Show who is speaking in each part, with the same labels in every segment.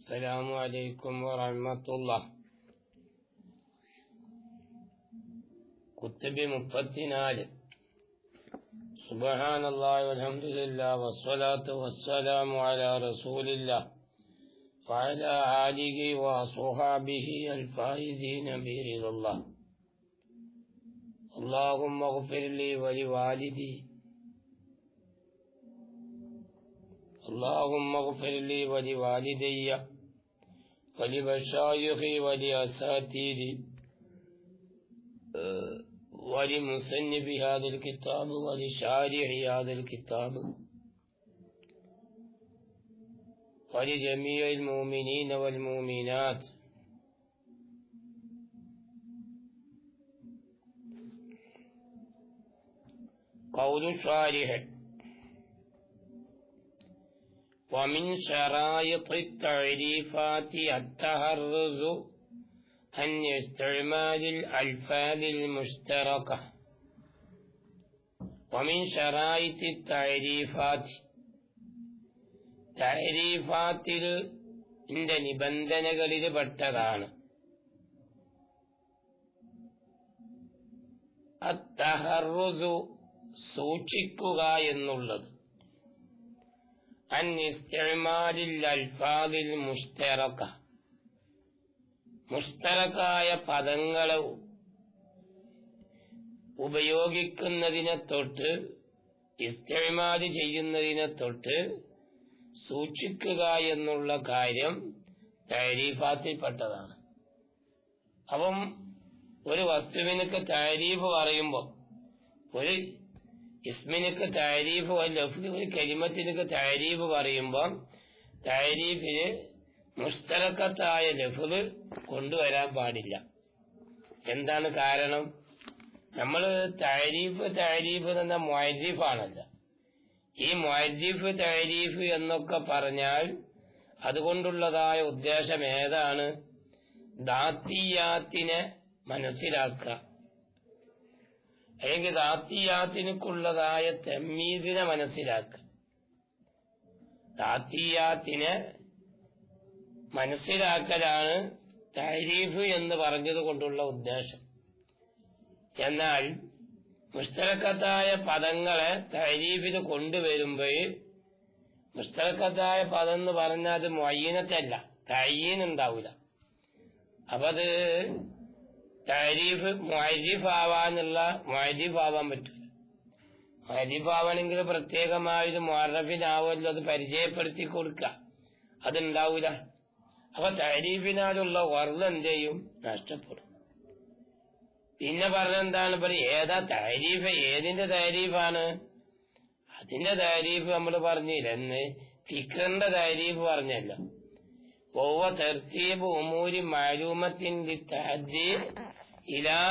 Speaker 1: السلام عليكم ورحمة الله. كتب مفتنال. سبحان الله والحمد لله والصلاة والسلام على رسول الله وعلى آله وصحابه الفائزين برضا الله. اللهم اغفر لي ولوالدي اللهم اغفر لي ولوالدي ولمشايخي ولأساتذتي ولمصنف هذا الكتاب ولشارح هذا الكتاب ولجميع المؤمنين والمؤمنات. قول الشارح: ومن شرائط التعريفات التحرز عن استعمال الألفاظ المشتركة. ومن شرائط التعريفات تعريفاتിൽ നിബന്ധനകളിൽ പെട്ടതാണ് അത്തഹറുസു സൂക്ഷിക്കുക എന്നുള്ളത്. അൻ ഇസ്തിഅമാലിൽ അൽഫാദിൽ മുശ്തറക മുശ്തറകായ പദങ്ങൾ ഉപയോഗിക്കുന്നതിനെ തൊട്ട് ഇസ്തിഅമാൽ ചെയ്യുന്നതിനെ തൊട്ട് സൂക്ഷിക്കുക എന്നുള്ള കാര്യം തഅരീഫാത്തിൽപ്പെട്ടതാണ്. അപ്പം ഒരു വസ്തുവിനൊക്കെ തഅരീഫ് പറയുമ്പോൾ, ഒരു ഇസ്മിനൊക്കെ തഅരീഫ്, ഒരു കലിമത്തിനൊക്കെ തഅരീഫ് പറയുമ്പോൾ തഅരീഫിന് മുശ്തറകത്തായ ലഫ്ള് കൊണ്ടുവരാൻ പാടില്ല. എന്താണ് കാരണം? നമ്മൾ തഅരീഫ് എന്ന മുഅരിഫാണല്ലോ. ഈ മുഅരിഫ് തഅരീഫ് എന്നൊക്കെ പറഞ്ഞാൽ അതുകൊണ്ടുള്ളതായ ഉദ്ദേശം ഏതാണ്? ദാത്തിയാത്തിനെ മനസ്സിലാക്കുക, അല്ലെങ്കിൽ ദാത്തിയാത്തിനുള്ളതായ തമീസിനെ മനസ്സിലാക്കുക. ദാത്തിയാത്തിനെ മനസ്സിലാക്കലാണ് തഅരീഫ് എന്ന് പറഞ്ഞത് കൊണ്ടുള്ള ഉദ്ദേശം. എന്നാൽ മുശ്തറകത്തായ പദങ്ങളെ തഅരീഫിൽ കൊണ്ടുവരുമ്പോൾ, മുശ്തറകത്തായ പദം എന്ന് പറഞ്ഞാൽ അത് മുഅയ്യനത്തല്ല, തഅയ്യീൻ ഉണ്ടാവില്ല. അപ്പൊ അത് തഅരീഫ് മുഅരിഫ് ആവാൻ പറ്റില്ല. മുഅരിഫ് ആവണമെങ്കിൽ പ്രത്യേകമായത് മുഅറഫിനാവുമല്ലോ, അത് പരിചയപ്പെടുത്തി കൊടുക്കുക, അതുണ്ടാവില്ല. അപ്പൊ തഅരീഫിനാലുള്ള വറുദ് എന്ത് ചെയ്യും? നഷ്ടപ്പെടും. പിന്നെ പറഞ്ഞെന്താണ് ഏതാ തഅരീഫ്? ഏതിന്റെ തഅരീഫാണ്? അതിന്റെ തഅരീഫ് നമ്മൾ പറഞ്ഞില്ലെന്ന് ഫിക്റിന്റെ തഅരീഫ് പറഞ്ഞല്ലോ. വഹുവ തർതീബ് ഉമൂരി മഅലൂമത്തിൻ ലിത്തഹദ്ദി ഇലാ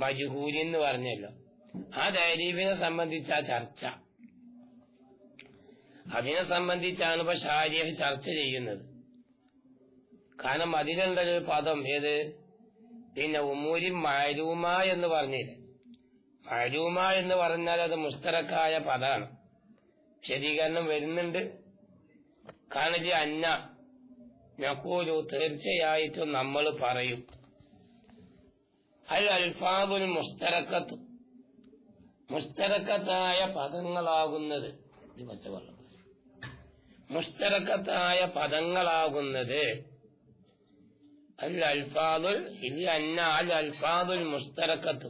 Speaker 1: മജ്ഹൂൽ എന്ന് പറഞ്ഞല്ലോ. ആ തഅരീഫിനെ സംബന്ധിച്ച ചർച്ച, അതിനെ സംബന്ധിച്ചാണ് ഇപ്പൊ ശാരിഹ് ചർച്ച ചെയ്യുന്നത്. കാരണം അതിലുണ്ടൊരു പദം ഏത്? പിന്നെ ഉമൂരി മഅലൂമ എന്ന് പറഞ്ഞില്ലേ. മഅലൂമ എന്ന് പറഞ്ഞാൽ അത് മുശ്തറകായ പദമാണ്. വിശദീകരണം വരുന്നുണ്ട്. കാരണം അന്ന നഖൂലു, തീർച്ചയായിട്ടും നമ്മൾ പറയും, അൽ അൽഫാദുൽ മുശ്തറകത്തു, മുശ്തറകത്തായ പദങ്ങളാകുന്നത്, മുശ്തറകത്തായ പദങ്ങളാകുന്നത് അൽ അൽഫാദുൽ മുശ്തറകത്തു,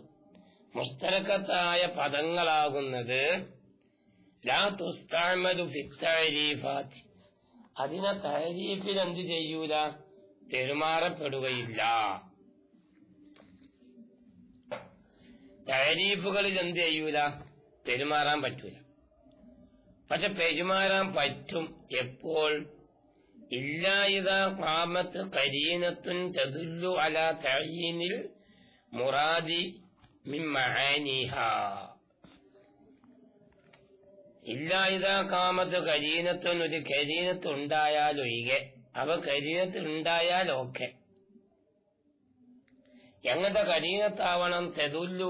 Speaker 1: മുശ്തറകത്തായ പദങ്ങളാകുന്നത് ലാ തുസ്തഅമലു ഫി തഅരീഫാത്ത്, അതിനെ തഅരീഫിൽ എന്ത് ചെയ്യൂല? പെരുമാറപ്പെടുകയില്ല. തഅരീഫുകളിൽ എന്ത് ചെയ്യൂല? പെരുമാറാൻ പറ്റൂല. പക്ഷെ പെരുമാറാൻ പറ്റും എപ്പോൾ? ഇല്ലാ ഇദാ ഖാമത്ത് ഖരീനത്തുൻ തദുല്ലു അലാ തഅയീനിൽ മുറാദി മിൻ മആനിഹാ. ഇല്ലാ ഇദാ ഖാമത്ത് ഖരീനത്തുൻ, ഒരു ഖരീനത്ത് ഉണ്ടായാലൊഴികെ. അവ ഖരീനത്ത് ഉണ്ടായാൽ ഓക്കെ. എങ്ങനത്തെ ഖരീനത്താവണം? തെദുല്ലു,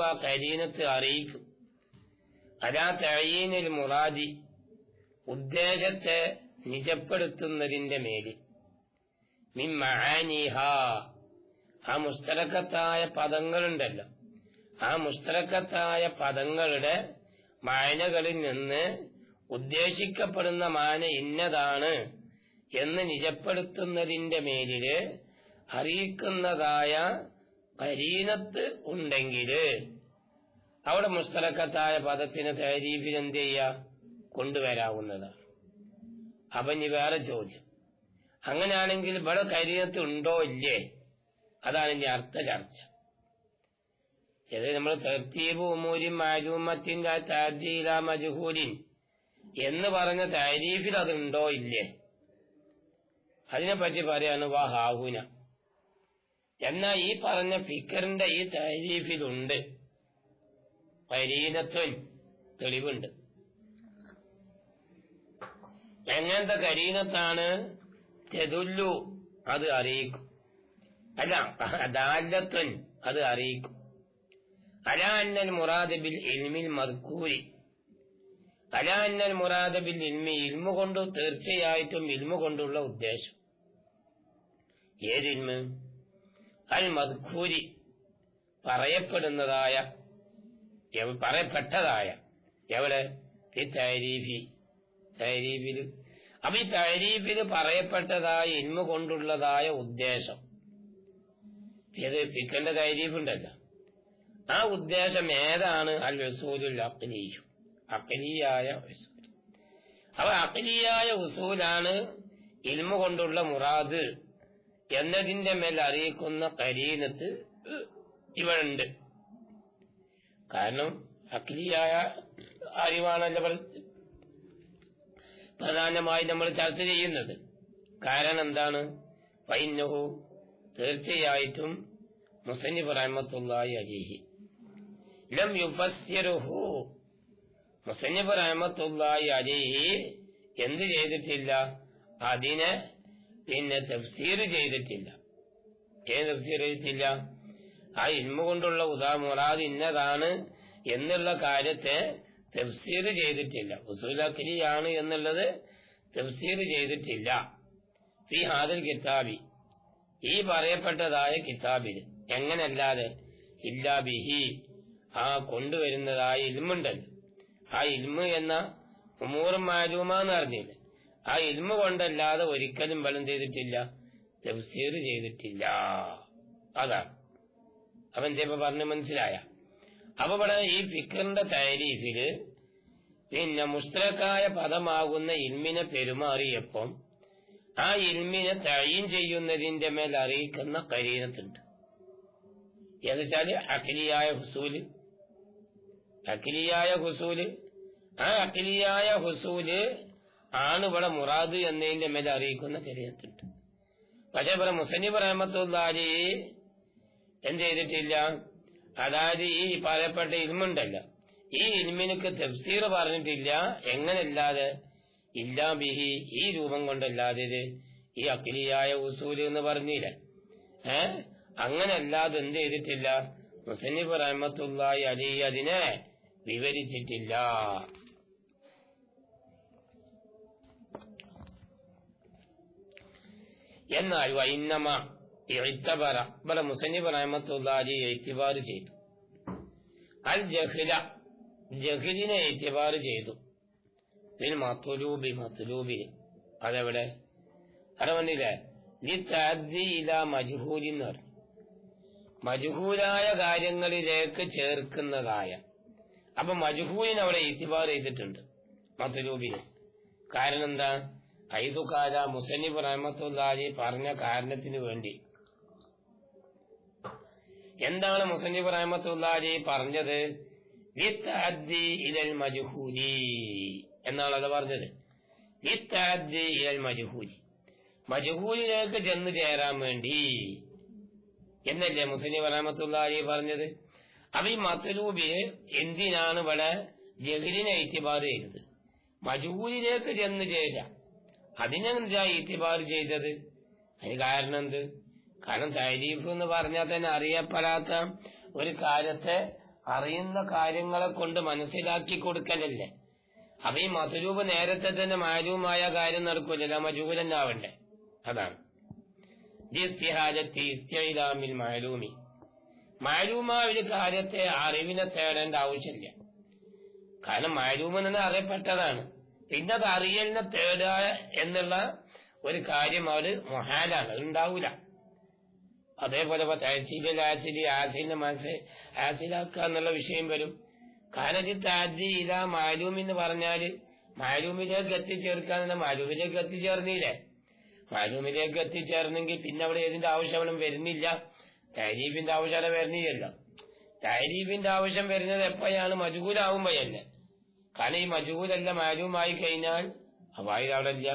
Speaker 1: ആ ഖരീനത്ത് അറിയിക്കും. അലാ തഅയീനിൽ മുറാദി, ഉദ്ദേശത്തെ നിജപ്പെടുത്തുന്നതിന്റെ മേലിൽ മിൻ മആനിഹ ആ മുസ്തലക്കത്തായ പദങ്ങളുണ്ടല്ലോ, ആ മുസ്തലക്കത്തായ പദങ്ങളുടെ മാനകളിൽ നിന്ന് ഉദ്ദേശിക്കപ്പെടുന്ന മാന ഇന്നതാണ് എന്ന് നിജപ്പെടുത്തുന്നതിന്റെ മേലില് അറിയിക്കുന്നതായ ഖരീനത്ത് ഉണ്ടെങ്കിൽ അവിടെ മുസ്തലക്കത്തായ പദത്തിന് തഅരീഫിൽ എന്ത് ചെയ്യുക, കൊണ്ടുവരാവുന്നതാണ്. അപ്പൊ ഇനി വേറെ ചോദ്യം, അങ്ങനെയാണെങ്കിൽ ഇവിടെ ഖരീനത്ത് ഉണ്ടോ ഇല്ലേ, അതാണ് ഇനി അർത്ഥ ചർച്ച. ഇത് നമ്മൾ തർത്തീബ് ഉമൂരിൻ മഅലൂമത്തിൻ ലാ തഅദ്ദി ഇലാ മജ്ഹൂലിൻ എന്ന് പറഞ്ഞ തഅരീഫിൽ അതുണ്ടോ ഇല്ലേ, അതിനെപ്പറ്റി പറയാണ് വഹാഹുന. എന്നാൽ ഈ പറഞ്ഞ ഫിക്കറിന്റെ ഈ തഅരീഫിലുണ്ട് ഖരീനത്തുൻ, തെളിവുണ്ട്. എങ്ങനത്തെ ഖരീനത്താണ്? തെദുല്ലു, അത് അറിയിക്കും. അല്ല, ദാലത്തുൻ, അത് അറിയിക്കും. അലാ അന്നൽ മുറാദ് ബിൽ ഇൽമിൽ മദ്കൂരി, അലാ അന്നൽ മുറാദ് ബിൽ ഇൽമി, ഇൽമു കൊണ്ട് തീർച്ചയായിട്ടും ഇൽമു കൊണ്ടുള്ള ഉദ്ദേശം ഏത് ഇൽമ്? അൽ മദ്കൂരി, പറയപ്പെടുന്നതായ, പറയപ്പെട്ടതായ. എവിടെ? ഈ തഅരീഫിൽ. അപ്പൊ ഈ തഅരീഫിൽ പറയപ്പെട്ടതായ ഇൽമു കൊണ്ടുള്ളതായ ഉദ്ദേശം ഏത്? ഫിഖിന്റെ തഅരീഫുണ്ടല്ലോ, ആ ഉദ്ദേശം ഏതാണ്? അൽ ഉസൂലുൽ അഖ്ലിയ്യു, അഖ്ലിയായ ഉസൂൽ. അപ്പൊ അഖ്ലിയായ ഉസൂലാണ് ഇൽമു കൊണ്ടുള്ള മുറാദ് എന്നതിന്റെ മേൽ അറിയിക്കുന്ന ഖരീനത്ത് ഇവിടെ ഉണ്ട്. കാരണം അഖ്ലിയായ അറിവാണല്ലോ പ്രധാനമായി നമ്മൾ ചർച്ച ചെയ്യുന്നത്. കാരണം എന്താണ്? ഫഇന്നഹു, തീർച്ചയായിട്ടും മുസന്നിഫ് റഹ്മത്തുള്ളാഹി അലൈഹി ലം യുഫസ്സിറുഹു, മുസന്നിഫ് റഹ്മത്തുള്ളാഹി അലൈഹി എന്ത് ചെയ്തിട്ടില്ല? അതിനെ പിന്നെ തഫ്സീർ ചെയ്തിട്ടില്ല. ഏത് തഫ്സീർ ചെയ്തിട്ടില്ല? ആ ഇൽമു കൊണ്ടുള്ള മുറാദ് ഇന്നതാണ് എന്നുള്ള കാര്യത്തെ തഫ്സീർ ചെയ്തിട്ടില്ല. ഉസൂൽ അഖ്ലിയാണ് എന്നുള്ളത് തഫ്സീർ ചെയ്തിട്ടില്ല. ഫീ ഹാദൽ കിതാബി, ഈ പറയപ്പെട്ടതായ കിതാബിൽ. എങ്ങനല്ലാതെ? ഇല്ലാ ബിഹി, ആ കൊണ്ടുവരുന്നതായ ഇൽമുണ്ടല്ലോ, ആ ഇൽമു എന്ന ഉമൂറും മാലൂമാന്ന് അറിഞ്ഞില്ല, ആ ഇൽമു കൊണ്ടല്ലാതെ ഒരിക്കലും ബലം ചെയ്തിട്ടില്ല, തഫ്സീർ ചെയ്തിട്ടില്ല. അതാണ് അവൻ ഇപ്പൊ പറഞ്ഞ് മനസ്സിലായ. അപ്പൊ ഇവിടെ ഈ ഫിഖറിന്റെ തഅരീഫില് പിന്നെ മുസ്തലക്കായ പദമാകുന്ന ഇൽമിനെ പെരുമാറിയപ്പം ആ ഇൽമിനെ തഈൻ ചെയ്യുന്നതിന്റെ മേൽ അറിയിക്കുന്ന ഖരീനത്തുണ്ട്. എന്നുവെച്ചാല് അഖ്ലിയായ ഹുസൂല്, അഖ്ലിയായ ഹുസൂല്. ആ അഖ്ലിയായ ഹുസൂല് ആണ് ഇവിടെ മുറാദ് എന്നതിന്റെ മേൽ അറിയിക്കുന്ന ഖരീനത്തുണ്ട്. പക്ഷെ ഇവിടെ മുസന്നിഫ് റഹ്മത്തുള്ളാഹി അലൈഹി എന്ത് ചെയ്തിട്ടില്ല? അതായത് ഈ പറയപ്പെട്ട ഇൽമുണ്ടല്ലോ, ഈ ഇൽമിനക്ക് തഫ്സീർ പറഞ്ഞിട്ടില്ല. എങ്ങനല്ലാതെ? ഇല്ലാ ബിഹി, ഈ രൂപം കൊണ്ടല്ലാതെ, ഈ അഖ്ലിയായ ഉസൂൽ എന്ന് പറഞ്ഞില്ല. അങ്ങനല്ലാതെ എന്ത് ചെയ്തിട്ടില്ല? മുസന്നിഫ് റഹ്മത്തുള്ളാഹി അലൈഹി അതിനെ വിവരിച്ചിട്ടില്ല. എന്നാൽ വൈന്നമ ഇഅ്തബറ, ഇവിടെ മുസന്നിഫ് റഹ്മത്തുള്ളാഹി അലൈഹി ഇഅ്തിബാർ ചെയ്തു. അൽ ജഹ്ല, ജഹ്ലിനെ ഇഅ്തിബാർ ചെയ്തു. പിന്നെ മത്ലൂബി, അതെവിടെ? അറിവന്നില്ലേ? ലിതഅദ്ദി ഇലാ മജ്ഹൂലിൻ എന്ന് പറഞ്ഞു. മജ്ഹൂലായ കാര്യങ്ങളിലേക്ക് ചേർക്കുന്നതായ. അപ്പൊ മജ്ഹൂലിനെ അവിടെ ഇഅ്തിബാർ ചെയ്തിട്ടുണ്ട് മത്ലൂബിന്. കാരണം എന്താ? ഐതുകാല മുസന്നിഫ് റഹ്മത്തുള്ളാഹി പറഞ്ഞ കാരണത്തിന് വേണ്ടി. എന്താണ് മുസന്നിഫ് റഹ്മത്തുള്ളാഹി പറഞ്ഞത്? ലിതഅദ്ദി ഇലൽ മജ്ഹൂലി എന്നാണ് അത് പറഞ്ഞത്. ലിതഅദ്ദി ഇലൽ മജ്ഹൂലി, മജ്ഹൂലിലേക്ക് ചെന്ന് ചേരാൻ വേണ്ടി എന്നല്ലേ മുസന്നിഫ് റഹ്മത്തുള്ളാഹി പറഞ്ഞത്. അപ്പൊ ഈ മത്ലൂബിന് എന്തിനാണ് ഇവിടെ ജഹ്ലിനെ ഇഅ്തിബാർ ചെയ്തത്? മജ്ഹൂലിലേക്ക് ചെന്ന് ചേരാം, അതിനെന്താ ഇഅ്തിബാർ ചെയ്തത്? അതിന് കാരണം എന്ത്? കാരണം തഅരീഫ് എന്ന് പറഞ്ഞാൽ തന്നെ അറിയപ്പെടാത്ത ഒരു കാര്യത്തെ അറിയുന്ന കാര്യങ്ങളെ കൊണ്ട് മനസ്സിലാക്കി കൊടുക്കലല്ലേ. അപ്പൊ ഈ മത്ലൂബ് നേരത്തെ തന്നെ മാലൂമായ കാര്യം നടക്കൂല, മജ്ഹൂൽ തന്നെ ആവണ്ടേ. അതാണ് മാലൂമി, മാലൂമായ ഒരു കാര്യത്തെ അറിവിനെ തേടേണ്ട ആവശ്യമില്ല. കാരണം മാലൂമ് എന്ന് അറിയപ്പെട്ടതാണ്. പിന്നെ അത് അറിയലിനെ തേടുക എന്നുള്ള ഒരു കാര്യം അവര് മൊഹാലാണ്, അത് ഉണ്ടാവൂല. അതേപോലെ ആസിലിന്റെ മനസ്സ് ആസിലാക്കുക എന്നുള്ള വിഷയം വരും. കാനജിത്താദ്യ മാലൂം എന്ന് പറഞ്ഞാല് മാലൂമിലേക്ക് എത്തിച്ചേർക്കാന്ന്, മാലൂമിലേക്ക് എത്തിച്ചേർന്നില്ലേ, മാലൂമിലേക്ക് എത്തിച്ചേർന്നെങ്കിൽ പിന്നെ അവിടെ ഏതിന്റെ ആവശ്യം വരുന്നില്ല, തരീഫിന്റെ ആവശ്യം അവിടെ വരുന്നില്ലല്ലോ. തരീഫിന്റെ ആവശ്യം വരുന്നത് എപ്പോഴാണ്? മജ്ഹൂലാവുമ്പോഴല്ലേ. കാരണം ഈ മജ്ഹൂലല്ല മാലൂമായി കഴിഞ്ഞാൽ അവായി അവിടെ ഇല്ല.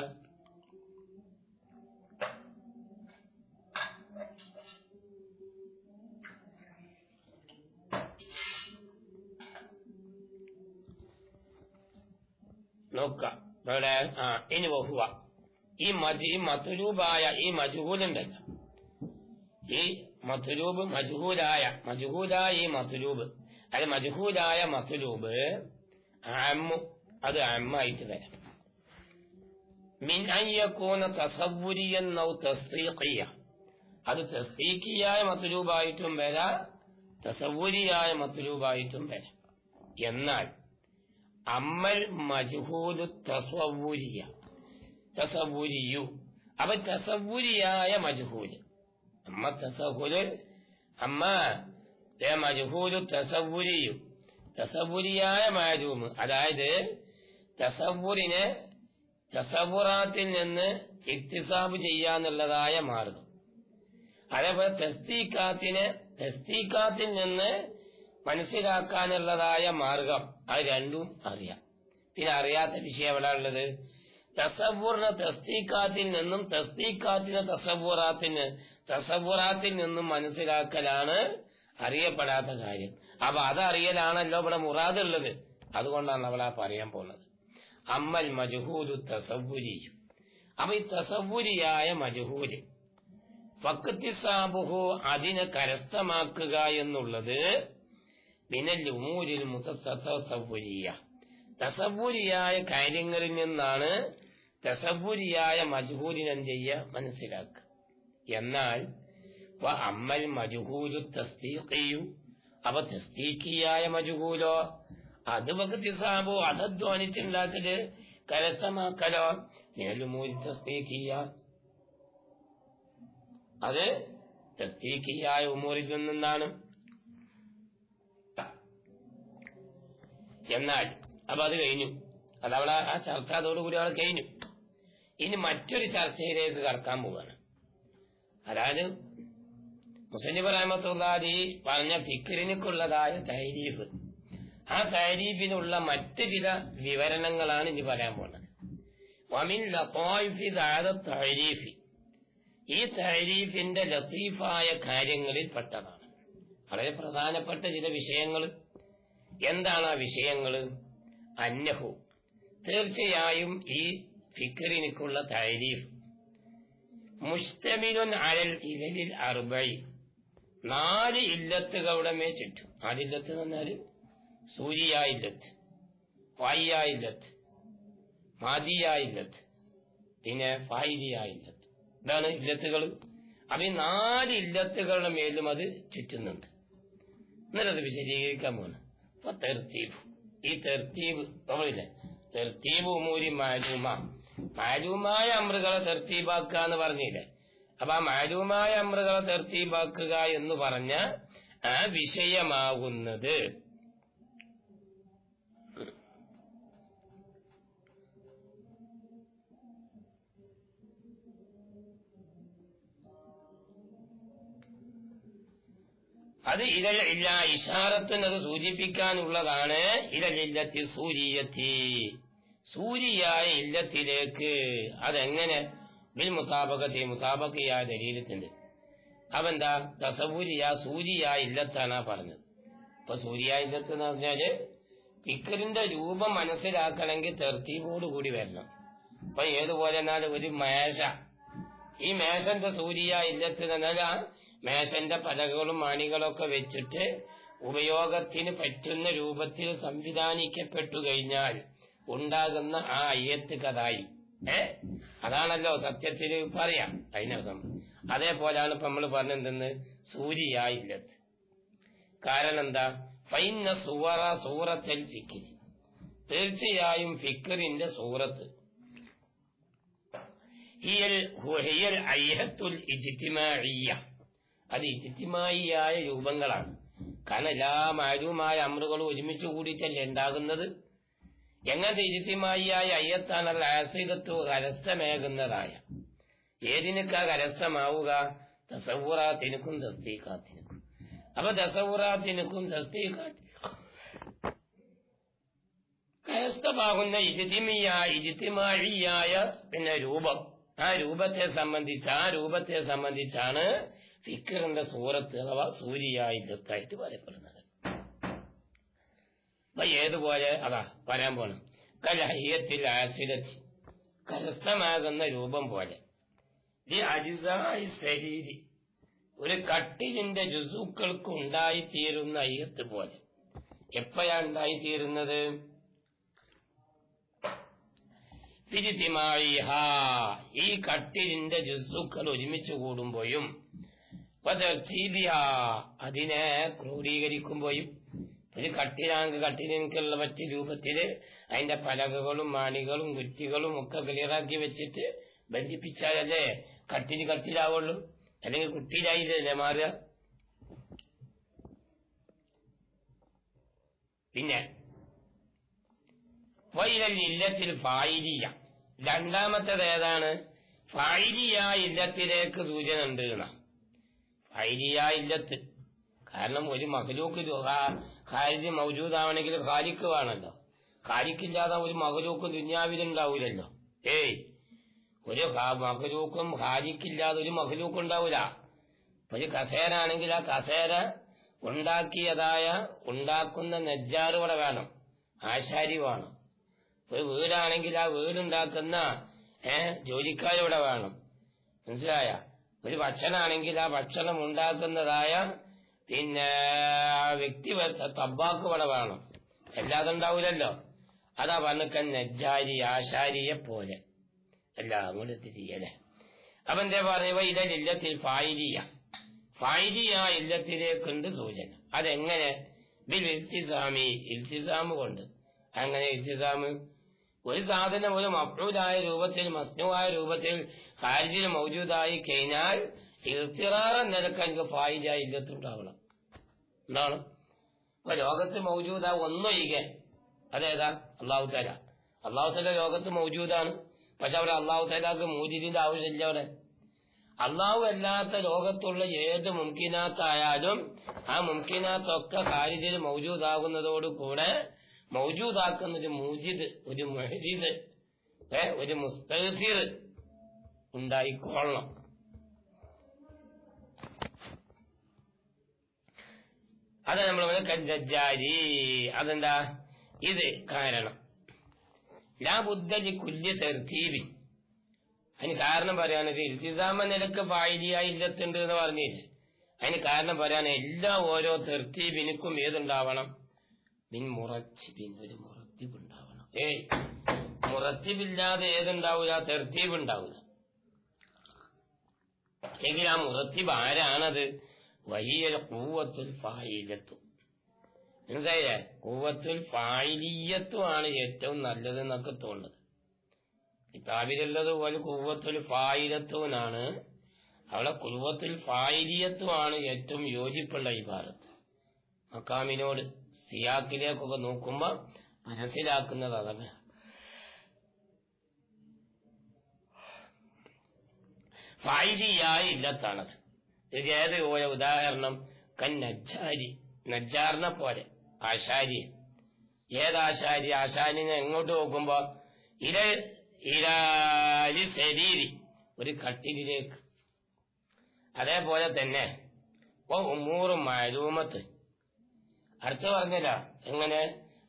Speaker 1: നോക്കാം ഇവിടെ. ഇനി വഹുവ, ഈ മത്ലൂബായ ഈ മജ്ഹൂലുണ്ടല്ലോ, ഈ മത്ലൂബ് മജ്ഹൂലായ ഈ മത്ലൂബ്, അത് മജ്ഹൂലായ മത്ലൂബ് അമ്മു, അത് അമ്മായിട്ട് വരാം. മിൻ അൻ യകൂന തസവ്വുരിയൻ ഔ തസ്ദീഖിയ, അത് തസ്ദീഖിയായ മത്ലൂബായിട്ടും വരാം, തസവ്വുരിയായ മത്ലൂബായിട്ടും വരാം. എന്നാൽ അമ്മൽ മജ്ഹൂലു തസവ്വുരിയു, അപ്പൊ തസവ്വുരിയായ മജ്ഹൂല്, മജ്ഹൂലു തസവ്വുരിയു, തസവ്വുരിയായ മാലൂമ്, അതായത് തസവ്വുറിനെ തസവ്വുറാത്തിൽ നിന്ന് ഇക്തിസാബ് ചെയ്യാന്നുള്ളതായ മാർഗം. അതേപോലെ തസ്ദീഖാത്തിൽ നിന്ന് മനസ്സിലാക്കാനുള്ളതായ മാർഗം, അത് രണ്ടും അറിയാം. പിന്നെ അറിയാത്ത വിഷയം എവിടെ ഉള്ളത്? തസവ്വുറിനെ തസ്ദീഖാത്തിൽ നിന്നും തസ്ദീഖാത്തിനെ തസവ്വുറാത്തിൽ നിന്നും മനസ്സിലാക്കലാണ് അറിയപ്പെടാത്ത കാര്യം. അപ്പൊ അതറിയലാണല്ലോ ഇവിടെ മുറാദുള്ളത്. അതുകൊണ്ടാണ് അവളാ പറയാൻ പോകുന്നത്. അമ്മൽ മജ്ഹൂലു തസവ്വുരിയു, അപ്പൊ ഈ തസവ്വുരിയായ മജ്ഹൂല് ഫക്തിസാബുഹു, അതിനെ കരസ്ഥമാക്കുക എന്നുള്ളത് മിനൽ ഉമൂരിൽ മുതസവ്വുരിയ, തസവ്വുരിയായ കാര്യങ്ങളിൽ നിന്നാണ് തസവ്വുരിയായ മജ്ഹൂലിനെ ചെയ്യുക, മനസ്സിലാക്കുക. എന്നാൽ അമ്മൽ മജ്ഹൂലു തസ്ദീഖിയു, അവ തസ്ദീഖിയായ മജ്ഹൂലോ, അത് ഫക്തിസാബു, അതധ്വാനിച്ചുണ്ടാക്കല് കരസ്ഥമാക്കലോ മിനൽ ഉമൂരി തസ്ദീഖിയ, അത് തസ്ദീഖിയായ ഉമൂരിൽ നിന്നാണ്. എന്നാൽ അപ്പൊ അത് കഴിഞ്ഞു, അതവിടെ ആ ചർച്ച അതോടുകൂടി അവിടെ കഴിഞ്ഞു. ഇനി മറ്റൊരു ചർച്ചയിലേക്ക് കടക്കാൻ പോവുകയാണ്. അതായത് മുസന്നിഫ് റഹ്മത്തുള്ളാഹി പറഞ്ഞ ഫിക്രിനുള്ളതായ തഅരീഫ്, ആ തഅരീഫിനുള്ള മറ്റു ചില വിവരണങ്ങളാണ് ഇനി പറയാൻ പോകുന്നത്. വമിൻ ലതായിഫി ദഅദ തഅരീഫി, ഈ തഅരീഫിന്റെ ലത്തീഫായ കാര്യങ്ങളിൽ പെട്ടതാണ്, വളരെ പ്രധാനപ്പെട്ട ചില വിഷയങ്ങൾ. എന്താണ് ആ വിഷയങ്ങള്? അന്നഹു, തീർച്ചയായും ഈ ഫിക്രിനുള്ള തഅരീഫ് മുസ്തമിലുൻ അലൽ ഇലലിൽ അർബഇ, 4 ഇല്ലത്തുകളുടെ മേ ചുറ്റും. 4 ഇല്ലത്ത് എന്ന് പറഞ്ഞാൽ സൂരിയ ഇല്ലത്ത്, ഫായിയ ഇല്ലത്ത്, മാദിയ ഇല്ലത്ത്, പിന്നെ ഫായിലിയ ഇല്ലത്ത്, ഇതാണ് ഇല്ലത്തുകൾ. അപ്പൊ ഈ 4 ഇല്ലത്തുകളുടെ മേലും അത് ചുറ്റുന്നുണ്ട്. എന്നിട്ടത് വിശദീകരിക്കാൻ പോകുന്നു. അപ്പൊ തെർത്തീബ്, ഈ തെർത്തീബ് നമ്മളില്ലേ, തെർത്തീബ് ഉമൂരി മാലൂമായ അമ്രുകളെ തെർത്തീബാക്കുക എന്ന് പറഞ്ഞില്ലേ. അപ്പൊ ആ മാലൂമായ അമ്രുകളെ തെർത്തീബാക്കുക എന്ന് പറഞ്ഞ ആ വിഷയമാകുന്നത് അത് ഇല്ല ഇഷാറത്തുന്നത് സൂചിപ്പിക്കാനുള്ളതാണ്. ഇല്ലത്തി സൂര്യത്തി, സൂര്യായ ഇല്ലത്തിലേക്ക്. അതെങ്ങനെ? ബിൽ മുതാബക്കയായ ദലീലത്തിന്റെ. അവെന്താ? തസവൂരിയ സൂര്യായ ഇല്ലത്താണാ പറഞ്ഞത്. ഇപ്പൊ സൂര്യായ ഇല്ലത്ത് എന്ന് പറഞ്ഞാല് ഫിക്റിന്റെ രൂപം മനസ്സിലാക്കണമെങ്കിൽ തെർത്തീബോട് കൂടി വരണം. അപ്പൊ ഏതുപോലെ എന്നാൽ ഒരു മേശ, ഈ മേശന്റെ സൂര്യായ ഇല്ലത്ത് എന്നാൽ മേശന്റെ പലകളും മാണികളൊക്കെ വെച്ചിട്ട് ഉപയോഗത്തിന് പറ്റുന്ന രൂപത്തിൽ സംവിധാനിക്കപ്പെട്ടു കഴിഞ്ഞാൽ ഉണ്ടാകുന്ന ആ അയ്യത്ത് കഥായി. അതാണല്ലോ സത്യത്തിൽ പറയാം അതിനകം. അതേപോലെയാണ് ഇപ്പൊ നമ്മൾ പറഞ്ഞെന്തെന്ന് സൂര്യായി ഇല്ലത്ത്. കാരണം എന്താ? ഫൈന സുവറ സൂറത്തൽ ഫിക്രി, തീർച്ചയായും ഫിക്റിന്റെ സൂറത്ത് ഹിയൽ അയ്യത്തുൽ ഇജ്തിമാഇയ്യ, അത് ഇജ്തിമായിയായ രൂപങ്ങളാണ്. കാരണം എല്ലാ മാരൂമായ അമ്രുകളും ഒരുമിച്ച് കൂടിയിട്ടല്ലേ ഉണ്ടാകുന്നത്. എങ്ങനത്തെ ഇജ്തിമായിയായ അയ്യത്താണല്ല ആസിദത്തു കരസ്ഥമേകുന്നതായ. ഏതിനൊക്കെ കരസ്ഥമാവുക? തസവുറാത്തിനും തസ്ദീഖാത്തിനും. അപ്പൊ തസവുറാത്തിനും തസ്ദീഖാത്തിനും കരസ്ഥമാകുന്ന ഇജ്തിമായിയായ പിന്നെ രൂപം, ആ രൂപത്തെ സംബന്ധിച്ചാണ് ഫിക്റിന്റെ സൂറത്ത് അഥവാ സൂര്യായി ഇല്ലത്തായിട്ട് പറയപ്പെടുന്നത്. അപ്പൊ ഏതുപോലെ അതാ പറയാൻ പോണം. കലഹയ്യത്തിൽ ആസിദത്തി, കരസ്ഥമാകുന്ന രൂപം പോലെ. ഈ അജിസായി ശരീരി, ഒരു കട്ടിലിന്റെ ജുസുക്കൾക്ക് ഉണ്ടായിത്തീരുന്ന അയ്യത്ത് പോലെ. എപ്പോഴാണ് ഉണ്ടായിത്തീരുന്നത്? ഈ കട്ടിലിന്റെ ജുസുക്കൾ ഒരുമിച്ച് കൂടുമ്പോഴും അതിനെ ക്രോഡീകരിക്കുമ്പോഴും. ഒരു കട്ടിലാണെങ്കിൽ കട്ടിലിനുള്ള മറ്റു രൂപത്തില് അതിന്റെ പലകകളും മാണികളും കുറ്റികളും ഒക്കെ ക്ലിയറാക്കി വെച്ചിട്ട് ബന്ധിപ്പിച്ചാലല്ലേ കട്ടിലാവുള്ളൂ. അല്ലെങ്കിൽ കുട്ടിയിലായില്ലേ മാറുക. പിന്നെ വൈലൽ ഇല്ലത്തിൽ ഫായിലിയ, രണ്ടാമത്തേത് ഏതാണ്? ഫായിലിയ ഇല്ലത്തിലേക്ക് സൂചന ഉണ്ട്. ഫായിലിയ ഇല്ലത്ത്, കാരണം ഒരു മഖ്ലൂക്ക് ഖാരിജ് മൗജൂദാവണമെങ്കിൽ ഖാലിക്ക് വേണമല്ലോ. ഖാലിക്കില്ലാതെ ഒരു മഖ്ലൂക്ക് ദുനിയാവിലുണ്ടാവൂലല്ലോ. ഒരു മഖ്ലൂക്കും ഖാലിക്കില്ലാതെ ഒരു മഖ്ലൂക്ക് ഉണ്ടാവൂല. ഒരു കസേര ആണെങ്കിൽ ആ കസേര ഉണ്ടാക്കുന്ന നെജ്ജാർ ഇവിടെ വേണം, ആശാരി വേണം. ഒരു വീടാണെങ്കിൽ ആ വീടുണ്ടാക്കുന്ന ജോലിക്കാരിവിടെ വേണം. മനസ്സിലായ? ഒരു ഭക്ഷണമാണെങ്കിൽ ആ ഭക്ഷണം ഉണ്ടാക്കുന്നതായ പിന്നെ വ്യക്തി തബ്ബാക്ക് ഇവിടെ വേണം. അല്ലാതെ ഉണ്ടാവൂലല്ലോ. അതാ പറഞ്ഞ നെജ്ജാരി ആശാരിയെ പോലെ എല്ലാം കൂടെ തിരിയല്ലേ. അപ്പൊ എന്താ പറയുക? ഇല്ലത്തിൽ ഫായിലിയ ഇല്ലത്തിലേക്കുണ്ട് സൂചന. അതെങ്ങനെ? ബിൽ ഇൽത്തിസാമ് കൊണ്ട്. അങ്ങനെ ഇൽത്തിസാമ് ഒരു സാധനം ഒരു മഫ്ഊലായ രൂപത്തിൽ മസ്നൂആയ രൂപത്തിൽ ഖാരിജിൽ മൗജൂദായി കഴിഞ്ഞാൽ ഇർത്തിറാറൻ നിലക്ക് എനിക്ക് ഫായിലിയ ഇല്ലത്തുണ്ടാവണം. എന്താണ്? ഇപ്പൊ ലോകത്ത് മൗജൂദ ഒന്നൊഴികെ അതേതാ? അള്ളാഹു തആല. അള്ളാഹു തആല ലോകത്ത് മൗജൂദാണ്. പക്ഷെ അവിടെ അള്ളാഹു തആലാക്ക് മൂജിദിന്റെ ആവശ്യമില്ല. അവിടെ അള്ളാഹു അല്ലാത്ത ലോകത്തുള്ള ഏത് മുംകിനാത്തായാലും ആ മുംകിനാത്തൊക്കെ ഖാരിജിൽ മൗജൂദാകുന്നതോടുകൂടെ മൗജൂദാക്കുന്ന ഒരു മൂജിദ്, ഒരു മുഹ്ജിദ്, ഒരു മുസ്തഗ്ഫിർ ഉണ്ടായിക്കൊള്ളണം. അത് നമ്മൾ നജ്ജാരി. അതെന്താ? ഇത് കാരണം ലാ ബുദ്ദ ലികുല്ലി തർതീബിൻ. അതിന് കാരണം പറയാനത് ഇൽത്തിസാമ നിലക്ക് ഫായിലിയ ഇല്ലത്തുണ്ട് എന്ന് പറഞ്ഞില്ലേ. അതിന് കാരണം പറയാൻ എല്ലാ ഓരോ തർതീബിനും ഏതുണ്ടാവണം? മിൻ മുറത്തിബിൻ, ഒരു മുറത്തിബ് ഉണ്ടാവണം. മുറത്തിബില്ലാതെ ഏതുണ്ടാവൂല? തർതീബ് ഉണ്ടാവൂല. എങ്കിൽ ആ മുറത്തിബ് ആരാണത്? വഹിയൽ ഖുവ്വത്തുൽ ഫായിലത്തു. മനസ്സിലായില്ലേ? ഖുവ്വത്തുൽ ഫായിലിയത്തും ആണ് ഏറ്റവും നല്ലതെന്നൊക്കെ തോന്നുന്നത്. കിതാബിലുള്ളത് പോലെ ഖുവ്വത്തുൽ ഫായിലത്തുനാണ്. അവിടെ ഖുവ്വത്തുൽ ഫായിലിയത്തുമാണ് ഏറ്റവും യോജിപ്പുള്ള ഇബാറത്ത്. മക്കാമിനോട് സിയാക്കിലേക്കൊക്കെ നോക്കുമ്പോ മനസ്സിലാക്കുന്നത് അതന്നെ. ഫായിലിയായ ഇല്ലത്താണത്. ഇത് ഏത് ഉദാഹരണം? നജ്ജാരി, നജ്ജാറിനെ പോലെ ആശാരി. ഏതാശാരി? ആശാരിനെ എങ്ങോട്ട് നോക്കുമ്പോ ഇലാലി ശരീരി, ഒരു കട്ടിലേക്ക്. അതേപോലെ തന്നെ ഉമൂറും മഅലൂമത്ത്. അടുത്ത് പറഞ്ഞില്ല എങ്ങനെ?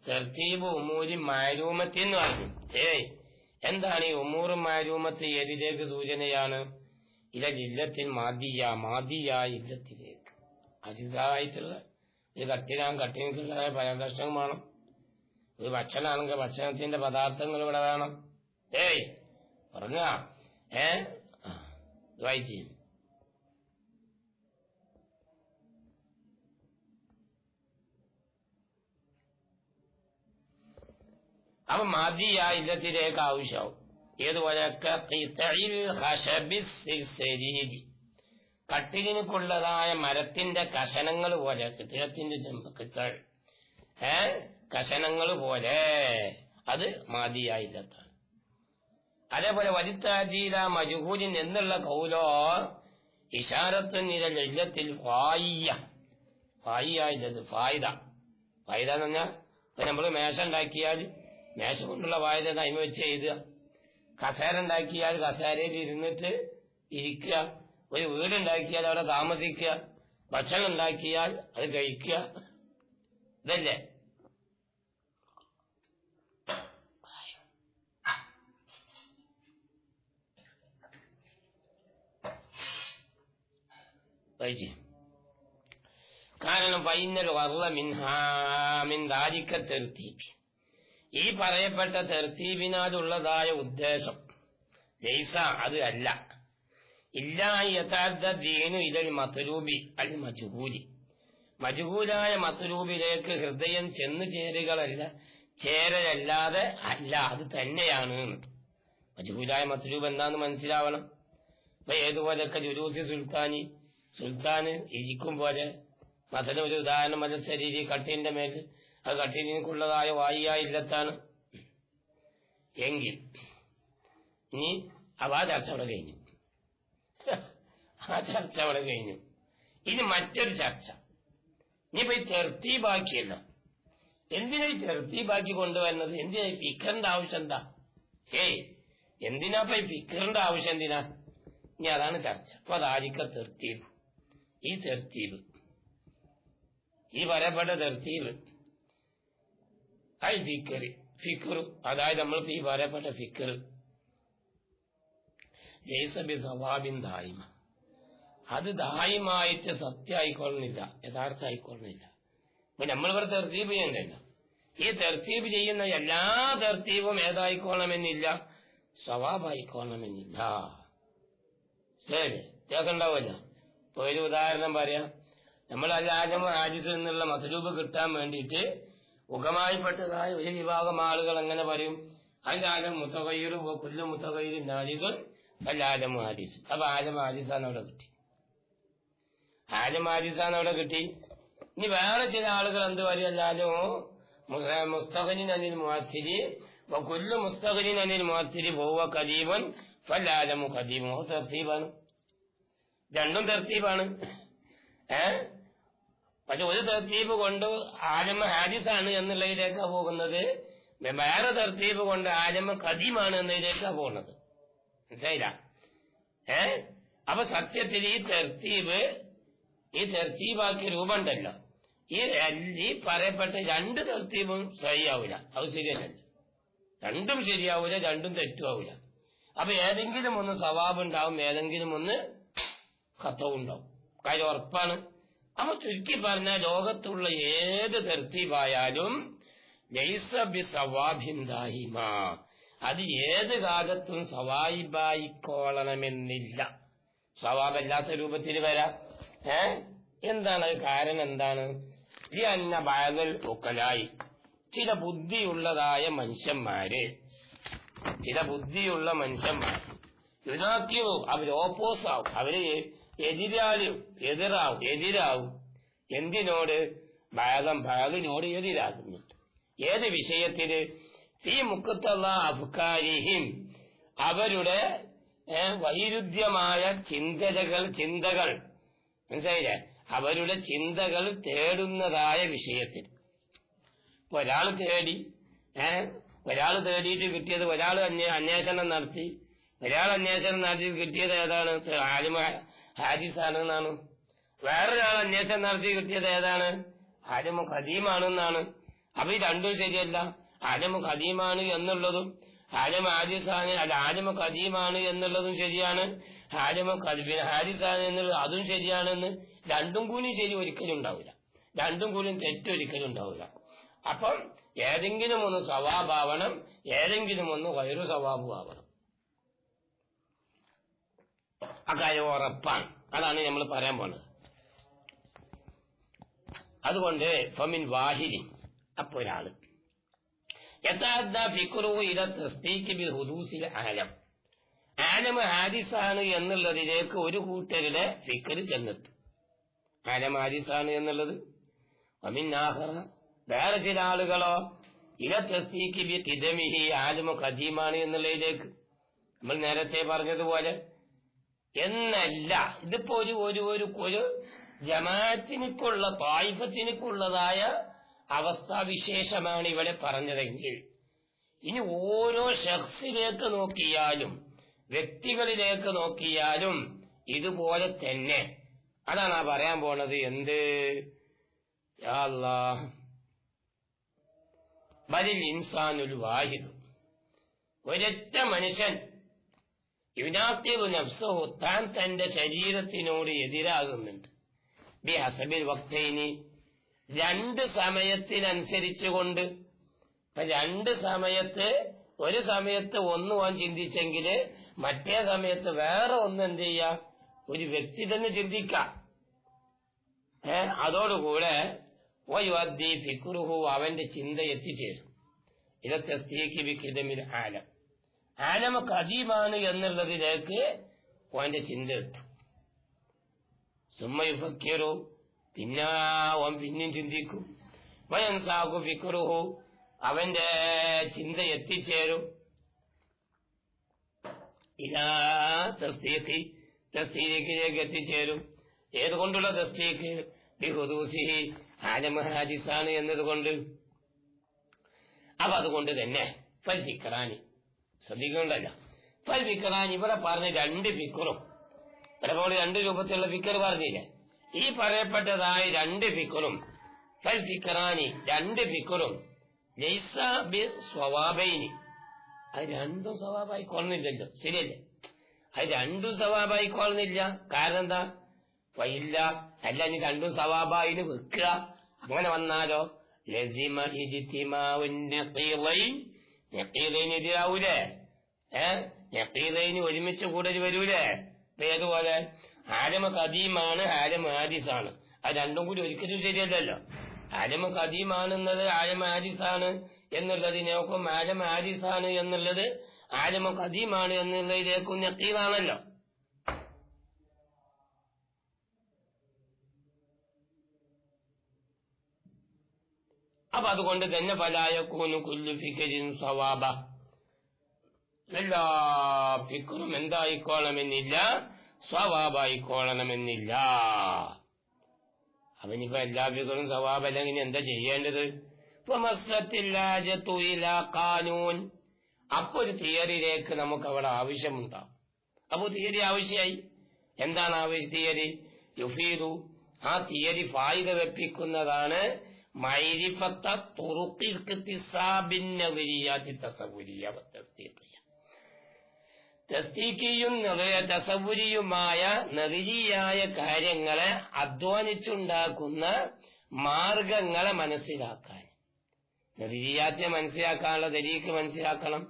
Speaker 1: തർത്തീബ് ഉമൂരി മഅലൂമത്ത് എന്ന് പറഞ്ഞു. എന്താണ് ഈ ഉമൂറും മഅലൂമത്ത്? ഏതിലേക്ക് സൂചനയാണ്? ഇല്ലത്തിൽ മാദിയ ഇല്ലത്തിലേക്ക്. അജിസായിട്ടുള്ള ഒരു കട്ടിനാകുള്ളതായ പല കഷ്ടം വേണം. ഒരു ഭക്ഷണമാണെങ്കിൽ ഭക്ഷണത്തിന്റെ പദാർത്ഥങ്ങൾ ഇവിടെ വേണം. ഏയ് പറഞ്ഞ വായിച്ചു. അപ്പൊ മതിയായ ഇല്ലത്തിലേക്ക് ആവശ്യമാവും. ഏതുപോലെയൊക്കെ കട്ടിലിനുള്ളതായ മരത്തിന്റെ കഷണങ്ങൾ പോലെ, കിട്ടിടത്തിന്റെ ചെമ്പക്കിത്തൾ കഷണങ്ങൾ പോലെ അത് മതിയായ ഇല്ലത്താണ്. അതേപോലെ വലിത്താജീല മജുഹൂലിൻ എന്നുള്ള കൗലോ ഇഷാരത്തുനിര ഇല്ലത്തിൽ ഫായിയായത് ഫായിദ എന്ന് പറഞ്ഞാൽ ഇപ്പൊ നമ്മള് മേശ ഉണ്ടാക്കിയാൽ മേശ കൊണ്ടുള്ള വായന ടൈം വെച്ച് എഴുതുക, കസേര ഉണ്ടാക്കിയാൽ കസേരയിൽ ഇരുന്നിട്ട് ഇരിക്കുക, ഒരു വീടുണ്ടാക്കിയാൽ അവിടെ താമസിക്കുക, ഭക്ഷണം ഉണ്ടാക്കിയാൽ അത് കഴിക്കുക, ഇതല്ലേ? കാരണം ഫൈനൽ വറള മിൻ ദാലിക തർതീബ്, ഈ പറയപ്പെട്ട തർത്തീബിനാലുള്ളതായ ഉദ്ദേശം ലൈസ അത് അല്ല, ഇല്ലാ യതഅദ്ദ ദീനു ഇലൽ മത്ലൂബി അൽ മജ്ഹൂലി, മജ്ഹൂലായ മത്ലൂബിലേക്ക് ഹൃദയം ചെന്നു ചേരലല്ലാതെ അല്ല, അത് തന്നെയാണ്. മജ്ഹൂലായ മത്ലൂബ് എന്താന്ന് മനസ്സിലാവണം. അപ്പൊ ഏതുപോലെയൊക്കെ ജുലൂസി സുൽത്താന് ഇരിക്കും പോലെ, മതന് ഒരു ഉദാഹരണം, മത ശരീരി കട്ടിലിന്റെ മേൽ, അത് കട്ടിലിനുള്ളതായ വായിയായ ഇല്ലത്താണ് എങ്കിൽ ഇനി ആ ചർച്ച അവിടെ കഴിഞ്ഞു. ഇനി മറ്റൊരു ചർച്ച. ഇനിയിപ്പോ ഈ തെർത്തീബാക്കിയല്ലോ, എന്തിനാ ഈ തെർത്തീബാക്കി കൊണ്ടുവരുന്നത്? എന്തിനാ ഈ ഫിക്കറിന്റെ ആവശ്യം എന്താ? എന്തിനാ ഈ ഫിക്കറിന്റെ ആവശ്യം എന്തിനാ? ഇനി അതാണ് ചർച്ച. അപ്പൊ അതായിരിക്ക തെർത്തീബ്, ഈ തെർത്തീബ്, ഈ പറയപ്പെട്ട തെർത്തീബ് ഫിക്കറ്, അതായത് നമ്മളിപ്പോ ഈ പറയപ്പെട്ട ഫിക്കറ് ജയ്സബി സവാബിൻ ദായിമ, അത് ദായിമായിട്ട് സത്യമായിക്കൊള്ളുന്നില്ല, യഥാർത്ഥ ആയിക്കൊള്ളുന്നില്ല. അപ്പൊ നമ്മളിവിടെ തെർത്തീബ് ചെയ്യണ്ടല്ലോ. ഈ തെർത്തീബ് ചെയ്യുന്ന എല്ലാ തെർത്തീബും ഏതായിക്കൊള്ളണമെന്നില്ല, സവാബായിക്കൊള്ളണമെന്നില്ല. ശരി, കേൾക്കണ്ടാവല്ലോ. ഇപ്പൊ ഒരു ഉദാഹരണം പറയാം. നമ്മൾ അല്ലാജം ഹാജിസിൽ നിന്നുള്ള മത്ലൂബ് കിട്ടാൻ വേണ്ടിയിട്ട് ഉഗമായിപ്പെട്ടതായ ഒരു വിഭാഗം ആളുകൾ എങ്ങനെ പറയും, അല്ലാജം മുത്തകയ്യറും കുല്ലും മുത്തകയ്യറും ഹാജിസും അല്ലാജം ഹാജിസ്. അപ്പൊ ആജം ഹാജിസാണ് അവിടെ കിട്ടി, ആജം ഹാജിസാണ് അവിടെ കിട്ടി. ഇനി വേറെ ചില ആളുകൾ എന്ത് പറയും, അല്ലാജം മുസ്തഖനിൻ അനിൽ മുഅസ്സിരി കുല്ലു മുസ്തഖനിൻ അനിൽ മുഅസ്സിരി ബഹുവ ഖദീബൻ ഫല്ലാജമു ഖദീമു. തർത്തീബാണ്, രണ്ടും തർത്തീബാണ്. പക്ഷെ ഒരു തർത്തീബ് കൊണ്ട് ആലമ ഹാജിസാണ് എന്നുള്ളതിലേക്കാ പോകുന്നത്, വേറെ തർത്തീബ് കൊണ്ട് ആലമ ഖദീമാണ് എന്നതിലേക്കാ പോകുന്നത്. മനസ്സിലായില്ല? അപ്പൊ സത്യത്തിൽ ഈ തർത്തീബാക്കിയ രൂപം ഉണ്ടല്ലോ, ഈ പറയപ്പെട്ട രണ്ട് തർത്തീബും ശരിയാവൂല, അത് ശരിയല്ല. രണ്ടും ശരിയാവൂല, രണ്ടും തെറ്റുമാവൂല. അപ്പൊ ഏതെങ്കിലും ഒന്ന് സവാബ് ഉണ്ടാവും, ഏതെങ്കിലും ഒന്ന് ഖത്തവും ഉണ്ടാവും, കാര്യം ഉറപ്പാണ്. അപ്പൊ ചുരുക്കി പറഞ്ഞ ലോകത്തുള്ള ഏത് തർത്തീബായാലും ലൈസ ബി സവാബിൻ ദായിമ, അത് ഏത് കാലത്തും സവായിബായിക്കോളണമെന്നില്ല, സവാബല്ലാത്ത രൂപത്തിൽ വരാം. എന്താണ് കാരണം? എന്താണ്? ഈ അന്ന ബഅദൽ ഉഖലായി, ചില ബുദ്ധിയുള്ളതായ മനുഷ്യന്മാര്, യുനാക്കിയോ അവര് ഓപ്പോസാവും, അവര് എതിരാവും. എന്തിനോട്? ബഅദിനോട് എതിരാകുന്നു. ഏത് വിഷയത്തില്? ഫീ മുഖ്തള അഫ്കാരിഹിം, അവരുടെ വൈരുദ്ധ്യമായ ചിന്തകൾ, മനസ്സിലായില്ലേ? അവരുടെ ചിന്തകൾ തേടുന്നതായ വിഷയത്തിൽ. ഒരാൾ തേടിയിട്ട് കിട്ടിയത്, ഒരാൾ അന്വേഷണം നടത്തി കിട്ടിയത് ഏതാണ്? ആലിമ ഹാജിസാണെന്നാണ്. വേറൊരാൾ അന്വേഷണം നടത്തി കിട്ടിയത് ഏതാണ്? ആലിമ ഖദീമാണെന്നാണ്. അപ്പൊ ഈ രണ്ടും ശരിയല്ല. ആലിമ ഖദീമാണ് എന്നുള്ളതും ആലിമ ഹാജിസാണ്, അല്ല ആലിമ ഖദീമാണ് എന്നുള്ളതും ശരിയാണ്, ആലിമ ഹാജിസാണ് എന്നുള്ളത് അതും ശരിയാണെന്ന്. രണ്ടും കൂടി ശരി ഒരിക്കലും ഉണ്ടാവില്ല, രണ്ടും കൂടി തെറ്റൊരിക്കലും ഉണ്ടാവില്ല. അപ്പം ഏതെങ്കിലും ഒന്ന് സവാബാവണം, ഏതെങ്കിലും ഒന്ന് വൈറു സവാബുമാവണം. അക്കാര്യം ഉറപ്പാണ്. അതാണ് നമ്മൾ പറയാൻ പോണത്. അതുകൊണ്ട് ഫമിൻ വാഹിദിൻ, അപ്പൊ ഒരാള് ആലം ഹാദിസാണ് എന്നുള്ളതിലേക്ക് ഒരു കൂട്ടരുടെ ഫിക്കർ ചെന്നെത്തും. ആലം ഹാദിസാണ് എന്നുള്ളത്. വേറെ ചില ആളുകളോ ഇല തസ്തീക്ക് ബി ഖിദമിഹി ആലമ ഖദീമാണ് എന്നുള്ളതിലേക്ക്. നമ്മൾ നേരത്തെ പറഞ്ഞതുപോലെ എന്നല്ല, ഇതിപ്പോ ഒരു ജമാഅത്തിനുക്കുള്ള തായിഫത്തിനുക്കുള്ളതായ അവസ്ഥാവിശേഷമാണ് ഇവിടെ പറഞ്ഞതെങ്കിൽ, ഇനി ഓരോ ശഖ്സിലേക്ക് നോക്കിയാലും വ്യക്തികളിലേക്ക് നോക്കിയാലും ഇതുപോലെ തന്നെ. അതാണ് ആ പറയാൻ പോണത്. എന്ത്? യാ അല്ലാഹ്, ബലിൽ ഇൻസാനുൽ വാഹിദ്, ഒരൊറ്റ മനുഷ്യൻ യുനാത്തിറു നഫ്സഹു, താൻ തന്റെ ശരീരത്തിനോട് എതിരാകുന്നുണ്ട്. ബി ഹസബിൽ വക്തൈനി, രണ്ട് സമയത്തിനനുസരിച്ചുകൊണ്ട്. ഇപ്പൊ രണ്ട് സമയത്ത്, ഒരു സമയത്ത് ഒന്ന് ഓൻ ചിന്തിച്ചെങ്കിൽ മറ്റേ സമയത്ത് വേറെ ഒന്ന് എന്ത് ചെയ്യാം, ഒരു വ്യക്തി തന്നെ ചിന്തിക്കാം. അതോടുകൂടെ ഫിക്റുഹു, അവന്റെ ചിന്ത എത്തിച്ചേരും. ഇതൊക്കെ തസ്തീഖ് ബി ഖിദമിൽ ആലം, ആലമ ഖദീമാണ് എന്നുള്ളതിലേക്ക് ഓന്റെ ചിന്ത എത്തും. സുമ്മ യുഫക്കിറു, പിന്നെ ഓൻ പിന്നെയും ചിന്തിക്കും. വയൻസാഖു ഫിക്റുഹു, അവന്റെ ചിന്ത എത്തിച്ചേരും. ഇലാ തസ്തീഖ്, തസ്തീഖിലേക്ക് എത്തിച്ചേരും. ഏതുകൊണ്ടുള്ള തസ്തീഖ്? ബിഹുദൂസിഹി, ആലം ഹാദിസാണ് എന്നതുകൊണ്ട്. അപ്പൊ അതുകൊണ്ട് തന്നെ ഫൽ ഫിക്റാനി, ശ്രദ്ധിക്കണ്ടല്ലോ, ഫൽ ഫിക്റാനി ഇവിടെ പറഞ്ഞ രണ്ട് ഫിക്റും, ഇവിടെ രണ്ട് രൂപത്തിലുള്ള ഫിക്കർ പറഞ്ഞില്ലേ, ഈ പറയപ്പെട്ടതായ രണ്ട് ഫിക്റും, ഫൽ ഫിക്റാനി, രണ്ട് ഫിക്റും ലൈസ ബി സ്വവാബൈനി, അത് രണ്ടും സവാബായിക്കൊള്ളുന്നില്ലല്ലോ. ശരിയല്ലേ? അത് രണ്ടും സവാബായിക്കൊള്ളുന്നില്ല. കാരണം എന്താ? വയില്ല, അല്ല ഇനി രണ്ടും സവാബായിന് വെക്കുക. അങ്ങനെ വന്നാലോ ലസിമ ഇജ്തിമാഉൻ നഖീദൈൻ, നഖീദൈൻ എതിരാവൂലേ? നഖീദൈൻ ഒരുമിച്ച് കൂടൽ വരൂലേ? ഏതുപോലെ ആലമ ഖദീമാണ്, ആലം ഹാദിസാണ്, അത് രണ്ടും കൂടി ഒരിക്കലും ശരിയല്ലല്ലോ. ആലമ ഖദീമാണെന്നത് ആലം ഹാദിസാണ് എന്നുള്ളതിനേക്കും ആലം ഹാദിസാണ് എന്നുള്ളത് ആലമ ഖദീമാണ് എന്നുള്ളതിലേക്കും നഖീദാണല്ലോ. അപ്പൊ അതുകൊണ്ട് തന്നെ ഫലായകൂനു കുല്ലു ഫിക്രിൻ സവാബ, എല്ലാ ഫിക്റും എന്തായിക്കോളണമെന്നില്ല, സ്വവാബായിക്കോളണമെന്നില്ല. അവനിപ്പോ എല്ലാ ഫിക്റും സവാബല്ലെങ്കിൽ എന്താ ചെയ്യേണ്ടത്? ഖാനൂൻ, അപ്പൊ ഒരു തിയറിയിലേക്ക് നമുക്ക് അവിടെ ആവശ്യമുണ്ടാവും. അപ്പൊ തിയറി ആവശ്യമായി. എന്താണ് ആവശ്യം? തിയറി യുഫീദു, ആ തിയറി ഫായിദ വെപ്പിക്കുന്നതാണ് മൈരിഫത്ത തുറുഖിൽ ഇഖ്തിസാബിൻ നദരിയാത്തി തസവ്വുരിയ വതസ്ദീഖിയ, തസ്ദീഖിയും തസവ്വുരിയുമായ നദരിയായ കാര്യങ്ങളെ അധ്വാനിച്ചുണ്ടാക്കുന്ന മാർഗങ്ങളെ മനസ്സിലാക്കാൻ. നദരിയാത്തിനെ മനസ്സിലാക്കാനുള്ള ദലീഖ് മനസ്സിലാക്കണം,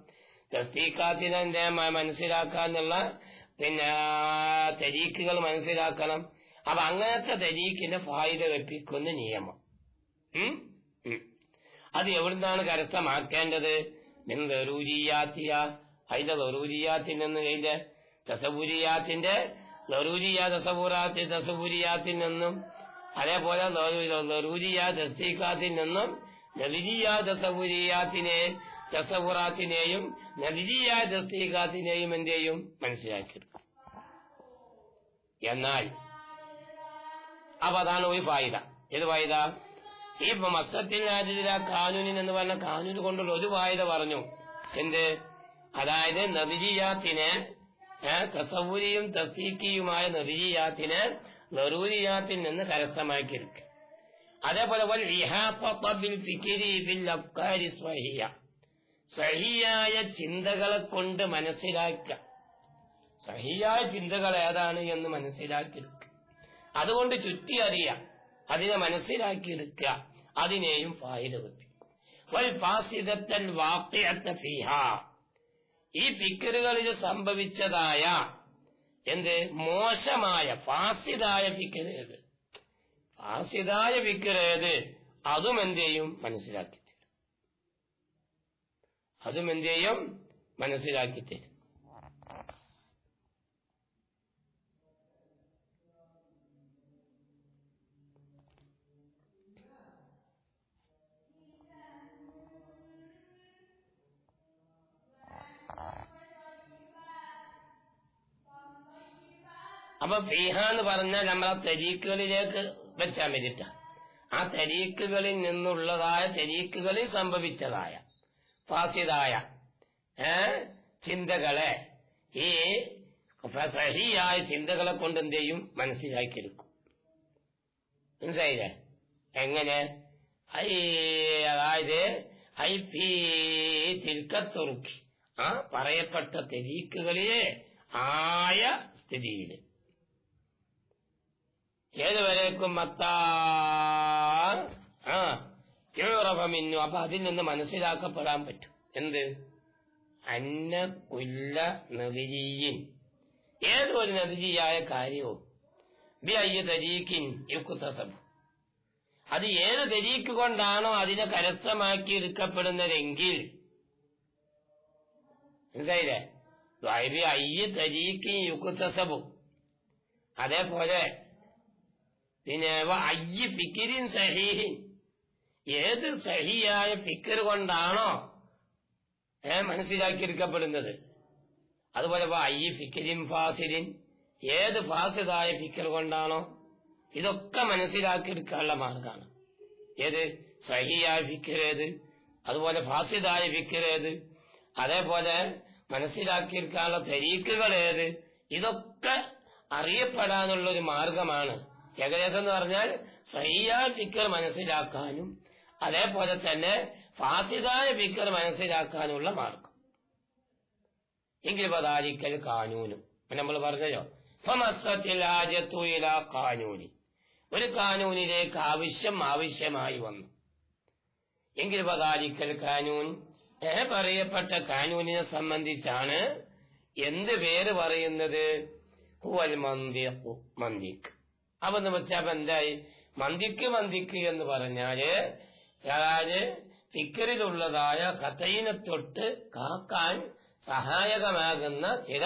Speaker 1: തസ്ദീഖാത്തിനെ മനസ്സിലാക്കാനുള്ള തരീഖുകൾ മനസ്സിലാക്കണം. അപ്പൊ അങ്ങനത്തെ തരീഖിന്റെ ഫായിദ വെപ്പിക്കുന്ന നിയമം അത് എവിടുന്നാണ് കരസ്ഥമാക്കേണ്ടത്? ദറൂരിയാത്തിയ, അതിന്റെ ദറൂരിയാത്തിൽ നിന്ന്, അതിന്റെ തസവുരിയാത്തിന്റെ തസവുരിയാത്തിൽ നിന്നും, അതേപോലെ ദറൂരിയാ തസ്ദീഖാത്തിൽ നിന്നും നദിരിയാ തസവുറാത്തിനെയും നദിരിയാ തസ്ദീഖാത്തിനെയും എന്തെയും മനസ്സിലാക്കിയെടുക്കും. എന്നാൽ അപ്പൊ അതാണ് ഒരു ഫായിദ. ഏത് ഫായിദ? ഈ മസ്സത്തിൽ കാനൂനിൻ എന്ന് പറഞ്ഞ കാനൂന് കൊണ്ടുള്ള ഒരു ഫായിദ പറഞ്ഞു. എന്ത്? അതായത് നദിരിയാത്തിനെ, തസവുരിയും തസ്ദീഖിയുമായ നദിരിയാത്തിനെ ദറൂരിയാത്തിൽ നിന്ന് കരസ്ഥമാക്കിയെടുക്കുക. അതേപോലെ സഹിയായ ചിന്തകളെ കൊണ്ട് മനസ്സിലാക്കുക. സഹിയായ ചിന്തകൾ ഏതാണ് എന്ന് മനസ്സിലാക്കിയെടുക്കുക. അതുകൊണ്ട് ചുറ്റി അറിയാം, അതിനെ മനസ്സിലാക്കിയെടുക്കുക. അതിനെയും ഫായിദ വെപ്പിക്കും. വൽ ഫാസിദത്തൽ വാഖിഅത ഫീഹാ, ഈ ഫിക്റുകളിൽ സംഭവിച്ചതായ എന്ത് മോശമായ ഫാസിദായ ഫിക്റേത്, ഫാസിദായ ഫിക്റേത് അതും എന്ത് ചെയ്യും മനസ്സിലാക്കി തരും, അതും എന്ത് ചെയ്യും മനസ്സിലാക്കി തരും. അപ്പൊ ഫീഹ എന്ന് പറഞ്ഞാൽ നമ്മളെ തരീക്കുകളിലേക്ക് വെച്ചാൽ മതിട്ട, ആ തരീക്കുകളിൽ നിന്നുള്ളതായ തരീക്കുകളിൽ സംഭവിച്ചതായ ഫാസിദായ ചിന്തകളെ ഈ സഹിയായ ചിന്തകളെ കൊണ്ട് എന്ത് ചെയ്യും മനസ്സിലാക്കിയെടുക്കും. മനസ്സിലായില്ലേ? എങ്ങനെ? അതായത് തിൽക്കത്തുറുക്കി, ആ പറയപ്പെട്ട തരീക്കുകളിലെ ആയ സ്ഥിതിയിൽ ഏതുവരേക്കും അപ്പൊ അതിൽ നിന്ന് മനസ്സിലാക്കപ്പെടാൻ പറ്റും. എന്ത്? അന്ന കുല്ല നദിരീൻ, ഏതൊരു നദിരിയായ കാര്യവും ബി അയ്യ തരീക്കിൻ യുക്തസബ്, അത് ഏത് തരീക്ക് കൊണ്ടാണോ അതിനെ കരസ്ഥമാക്കി എടുക്കപ്പെടുന്നതെങ്കിൽ, മനസ്സിലായില്ലേ? ബി അയ്യ തരീക്കിൻ യുക്തസബു, അതേപോലെ പിന്നെ അയ്യ ഫിക്രിൻ സഹീഹിൻ, ഏത് സഹിയായ ഫിക്ർ കൊണ്ടാണോ മനസ്സിലാക്കിയെടുക്കപ്പെടുന്നത്, അതുപോലെ അയ്യ ഫിക്രിൻ ഫാസിദിൻ, ഏത് ഫാസിദായ ഫിക്ർ കൊണ്ടാണോ, ഇതൊക്കെ മനസ്സിലാക്കിയെടുക്കാനുള്ള മാർഗമാണ്. ഏത് സഹിയായ ഫിക്ർ ഏത്, അതുപോലെ ഫാസിദായ ഫിക്ർ ഏത്, അതേപോലെ മനസ്സിലാക്കിയെടുക്കാനുള്ള തരീക്കുകൾ ഏത്, ഇതൊക്കെ അറിയപ്പെടാനുള്ളൊരു മാർഗമാണ്. ഏകദേശം എന്ന് പറഞ്ഞാൽ സഹിയായ ഫിക്ർ മനസ്സിലാക്കാനും അതേപോലെ തന്നെ ഫാസിദായ ഫിക്ർ മനസ്സിലാക്കാനുള്ള മാർഗം. എങ്കിൽ പതാരിക്കൽ കാനൂനും നമ്മൾ പറഞ്ഞല്ലോ, കാനൂനി, ഒരു കാനൂനിലേക്ക് ആവശ്യമായി വന്നു. എങ്കിൽ പതാരിക്കൽ കാനൂൻ, പറയപ്പെട്ട കാനൂനിനെ സംബന്ധിച്ചാണ് എന്ത് പേര് പറയുന്നത്? ഹുവൽ മന്ദിഖ്. അപ്പൊ വെച്ചാൽ എന്തായി? മന്ദിക്ക് എന്ന് പറഞ്ഞാല് അതായത് ഫിക്റിലുള്ളതായ ഖതയിനെ തൊട്ട് കാക്കാൻ സഹായകമാകുന്ന ചില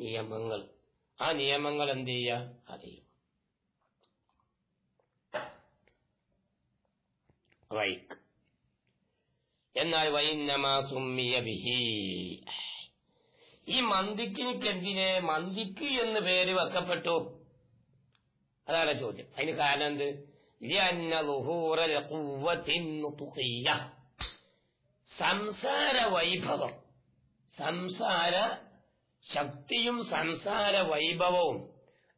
Speaker 1: നിയമങ്ങൾ, ആ നിയമങ്ങൾ എന്ത് ചെയ്യുക? അറിയും. റൈക്ക്. എന്നാൽ വൈന്നമാ സുമ്മിയ ബിഹി, ഈ മന്ദിക്കിനെന്തിനെ മന്ദിക്ക് എന്ന് പേര് വെക്കപ്പെട്ടു? അതാണ് ചോദ്യം. അതിന് കാരണം എന്ത്? സംസാര വൈഭവം, സംസാര ശക്തിയും സംസാര വൈഭവവും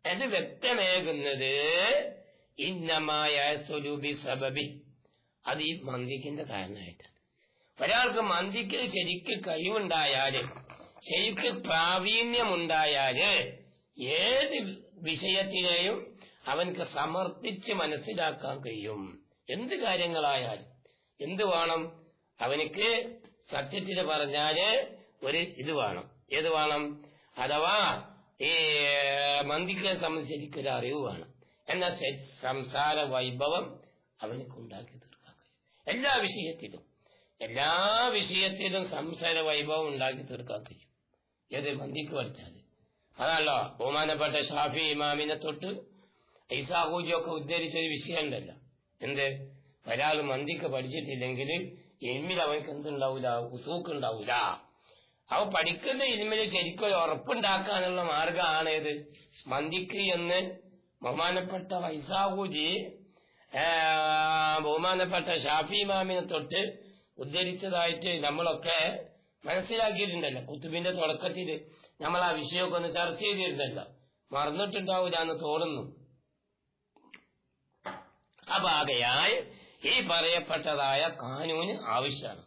Speaker 1: അത് വ്യക്തമേകുന്നത് ഇന്നമായ സ്വരൂപി സബബി, അത് ഈ മന്ദിക്കിന്റെ കാരണമായിട്ടാണ്. ഒരാൾക്ക് മന്ദിക്കിൽ ശരിക്ക് കഴിവുണ്ടായാല്, ശരിക്ക് പ്രാവീണ്യമുണ്ടായാല് ഏത് വിഷയത്തിനെയും അവൻക്ക് സമർത്ഥിച്ച് മനസ്സിലാക്കാൻ കഴിയും. എന്ത് കാര്യങ്ങളായാലും. എന്ത് വേണം അവനിക്ക്? സത്യത്തിന് പറഞ്ഞാല് ഒരു ഇത് വേണം. ഏത് വേണം? അഥവാ ഈ മന്ദിക്കിനെ സംബന്ധിച്ച് ശരിക്കൊരു അറിവ് വേണം. എന്നാൽ സംസാര വൈഭവം അവനക്ക് ഉണ്ടാക്കി തീർക്കാൻ കഴിയും. എല്ലാ വിഷയത്തിലും സംസാര വൈഭവം ഉണ്ടാക്കി തീർക്കാൻ കഴിയും. ഏത്? മന്ദിക്ക് പഠിച്ചാല്. അതാണല്ലോ ബഹുമാനപ്പെട്ട ഷാഫി ഇമാമിനെ തൊട്ട് ഐസാഹൂജിയൊക്കെ ഉദ്ധരിച്ചൊരു വിഷയം ഉണ്ടല്ലോ. എന്ത്? ഒരാൾ മന്ദിക്ക് പഠിച്ചിട്ടില്ലെങ്കിൽ ഇൽമിൽ അവനക്ക് എന്തുണ്ടാവൂല? ഉസൂക്കുണ്ടാവൂല. അവ പഠിക്കുന്ന ഇൽമിൽ ശരിക്കും ഒരു ഉറപ്പുണ്ടാക്കാനുള്ള മാർഗമാണേത്? മന്ദിക്ക് എന്ന് ബഹുമാനപ്പെട്ട ഐസാഹൂജി ബഹുമാനപ്പെട്ട ഷാഫി ഇമാമിനെ തൊട്ട് ഉദ്ധരിച്ചതായിട്ട് നമ്മളൊക്കെ മനസ്സിലാക്കിയിട്ടുണ്ടല്ലോ. കുത്തുബിന്റെ തുടക്കത്തിൽ നമ്മൾ ആ വിഷയമൊക്കെ ഒന്ന് ചർച്ച ചെയ്തിരുന്നല്ലോ. മറന്നിട്ടുണ്ടാവൂല എന്ന് തോന്നുന്നു. അപ്പൊ ആകയാൽ ഈ പറയപ്പെട്ടതായ കാനൂന് ആവശ്യമാണ്.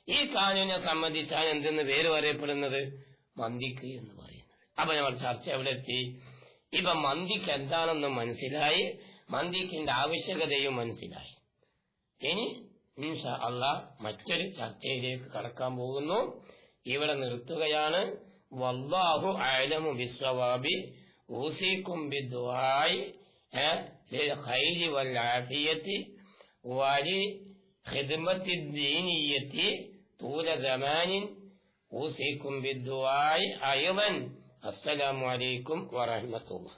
Speaker 1: ഈ കാനൂനെ സംബന്ധിച്ചാണ് എന്തെന്ന് പേര് പറയപ്പെടുന്നത്? മന്ദിക്ക് എന്ന് പറയുന്നത്. അപ്പൊ നമ്മൾ ചർച്ച എവിടെ എത്തി? ഇപ്പൊ മന്ദിക്ക് എന്താണെന്നും മനസ്സിലായി, മന്ദിക്കിന്റെ ആവശ്യകതയും മനസ്സിലായി. ഇനി ഇൻഷാ അല്ലാഹ് മറ്റൊരു ചർച്ചയിലേക്ക് കടക്കാൻ പോകുന്നു. ഇവിടെ നിർത്തുകയാണ്. വല്ലാഹു അഅലമു ബിസ്സവാബി. ഊസിക്കും ബിദ്ദുആഇ ലിൽ ഖൈരി വൽ ആഫിയത്തി വലി ഖിദ്മത്തി ദീനിയ്യത്തി طول زمان أوصيكم بالدعاء أيضا. السلام عليكم ورحمة الله.